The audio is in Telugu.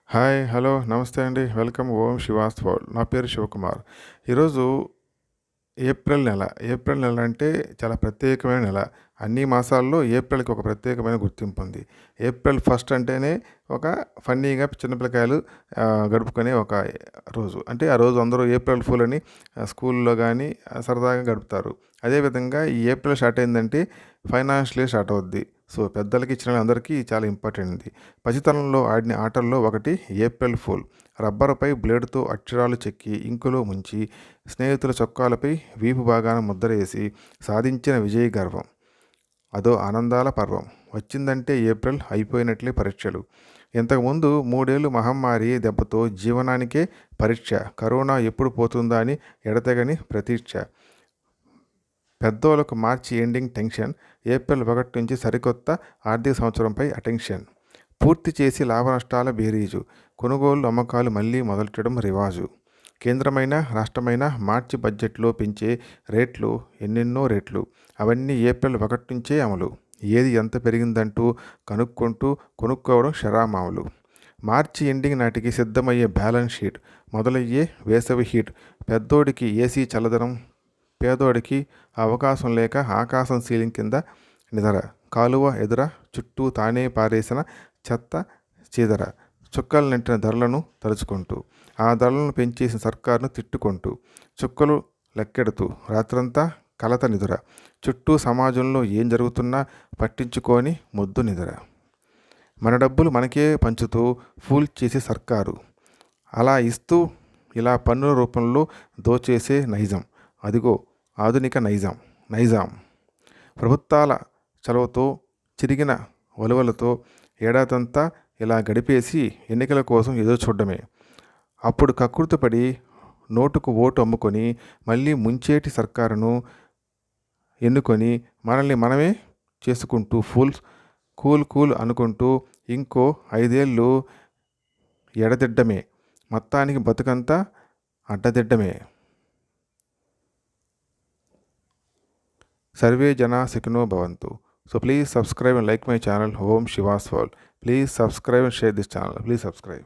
హాయ్, హలో, నమస్తే అండి. వెల్కమ్ ఓం శివాస్ వరల్డ్. నా పేరు శివకుమార్. ఈరోజు ఏప్రిల్ నెల అంటే చాలా ప్రత్యేకమైన నెల. అన్ని మాసాల్లో ఏప్రిల్‌కి ఒక ప్రత్యేకమైన గుర్తింపు ఉంది. ఏప్రిల్ ఫస్ట్ అంటేనే ఒక ఫన్నీగా చిన్నపిల్లకాయలు గడుపుకునే ఒక రోజు. అంటే ఆ రోజు అందరూ ఏప్రిల్ ఫూల్ అని స్కూల్‌లో గానీ సరదాగా గడుపుతారు. అదేవిధంగా ఈ ఏప్రిల్ స్టార్ట్ అయిందంటే ఫైనాన్షియల్ ఇయర్ స్టార్ట్ అవుద్ది. సో, పెద్దలకి, చిన్నలందరికీ చాలా ఇంపార్టెంట్. పసితనంలో ఆడిన ఆటల్లో ఒకటి ఏప్రిల్ ఫూల్. రబ్బరుపై బ్లేడుతో అక్షరాలు చెక్కి ఇంకులో ముంచి స్నేహితుల చొక్కాలపై వీపు భాగాన ముద్రేసి సాధించిన విజయ గర్వం. అదో ఆనందాల పర్వం. వచ్చిందంటే ఏప్రిల్, అయిపోయినట్లే పరీక్షలు. ఇంతకుముందు 3 ఏళ్ళు మహమ్మారి దెబ్బతో జీవనానికే పరీక్ష. కరోనా ఎప్పుడు పోతుందా అని ఎడతెగని ప్రతీక్ష. పెద్దోళ్లకు మార్చి ఎండింగ్ టెన్షన్. ఏప్రిల్ 1 నుంచి సరికొత్త ఆర్థిక సంవత్సరంపై అటెన్షన్. పూర్తి చేసి లాభనష్టాల బేరీజు. కొనుగోలు, అమ్మకాలు మళ్లీ మొదలెట్టడం రివాజు. కేంద్రమైన, రాష్ట్రమైన మార్చి బడ్జెట్లో పెంచే రేట్లు ఎన్నెన్నో రేట్లు. అవన్నీ ఏప్రిల్ 1 నుంచే అమలు. ఏది ఎంత పెరిగిందంటూ కనుక్కుంటూ కొనుక్కోవడం షరామామూలు. మార్చి ఎండింగ్ నాటికి సిద్ధమయ్యే బ్యాలెన్స్ షీట్. మొదలయ్యే వేసవి హీట్. పెద్దోడికి ఏసీ చల్లదనం, పేదోడికి అవకాశం లేక ఆకాశం సీలింగ్ కింద నిదర. కాలువ ఎదుర చుట్టూ తానే పారేసిన చెత్త చీదర. చుక్కలు నెట్టిన ధరలను తలుచుకుంటూ, ఆ ధరలను పెంచేసిన సర్కారును తిట్టుకుంటూ, చుక్కలు లెక్కెడుతూ రాత్రంతా కలత నిదుర. చుట్టూ సమాజంలో ఏం జరుగుతున్నా పట్టించుకొని మొద్దు నిద్ర. మన డబ్బులు మనకే పంచుతూ ఫూల్ చేసే సర్కారు. అలా ఇస్తూ ఇలా పన్నుల రూపంలో దోచేసే నైజం. అదిగో ఆధునిక నైజాం. ప్రభుత్వాల చలవతో, చిరిగిన వలువలతో ఏడాదంతా ఇలా గడిపేసి ఎన్నికల కోసం ఎదురు చూడడమే. అప్పుడు కక్కుర్తిపడి నోటుకు ఓటు అమ్ముకొని మళ్ళీ ముంచేటి సర్కారును ఎన్నుకొని మనల్ని మనమే చేసుకుంటూ కూల్ అనుకుంటూ ఇంకో 5 ఏళ్ళు ఎడదిడ్డమే. మొత్తానికి బతుకంతా అడ్డదిడ్డమే. Sarve Jana Sukhino Bhavantu. So please subscribe and like my channel Om Shiva's World. Please subscribe and share this channel. Please subscribe.